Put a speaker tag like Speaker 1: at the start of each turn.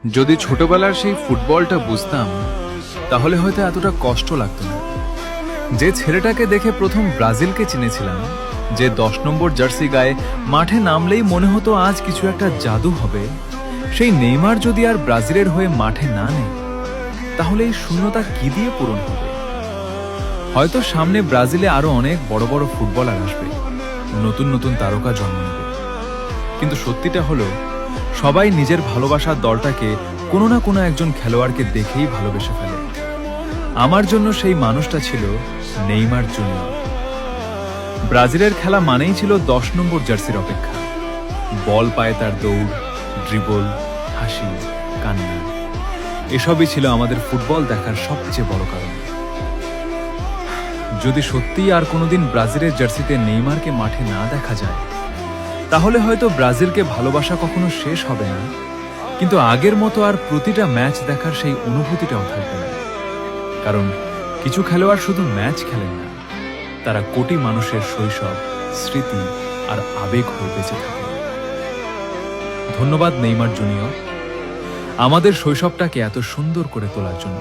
Speaker 1: যদি ছোটবেলার সেই ফুটবলটা বুঝতাম তাহলে হয়তো এতটা কষ্ট লাগতো না। যে ছেলেটাকে দেখে প্রথম ব্রাজিলকে চিনেছিলাম, যে 10 নম্বর জার্সি গায়ে মাঠে নামলেই মনে হতো আজ কিছু একটা জাদু হবে, সেই নেইমার যদি আর ব্রাজিলের হয়ে মাঠে না নেয় তাহলে এই শূন্যতা কি দিয়ে পূরণ হবে? হয়তো সামনে ব্রাজিলে আরো অনেক বড় বড় ফুটবলার আসবে, নতুন নতুন তারকা জন্ম নেবে, কিন্তু সত্যিটা হলো সবাই নিজের ভালোবাসার দলটাকে কোনো না কোনো একজন খেলোয়াড়কে দেখেই ভালোবেসে ফেলে। আমার জন্য সেই মানুষটা ছিল নেইমার জুনিয়র। ব্রাজিলের খেলা মানেই ছিল 10 নম্বর জার্সির অপেক্ষা। বল পায়ে তার দৌড়, ড্রিবল, হাসি, কান্না, এসবই ছিল আমাদের ফুটবল দেখার সবচেয়ে বড় কারণ। যদি সত্যিই আর কোনোদিন ব্রাজিলের জার্সিতে নেইমারকে মাঠে না দেখা যায় তাহলে হয়তো ব্রাজিলকে ভালোবাসা কখনো শেষ হবে না, কিন্তু আগের মতো আর প্রতিটা ম্যাচ দেখার সেই অনুভূতিটাও থাকবে না। কারণ কিছু খেলোয়াড় শুধু ম্যাচ খেলেন না, তারা কোটি মানুষের শৈশব, স্মৃতি আর আবেগ হয়ে বেঁচে থাকে। ধন্যবাদ নেইমার জুনিয়র, আমাদের শৈশবটাকে এত সুন্দর করে তোলার জন্য।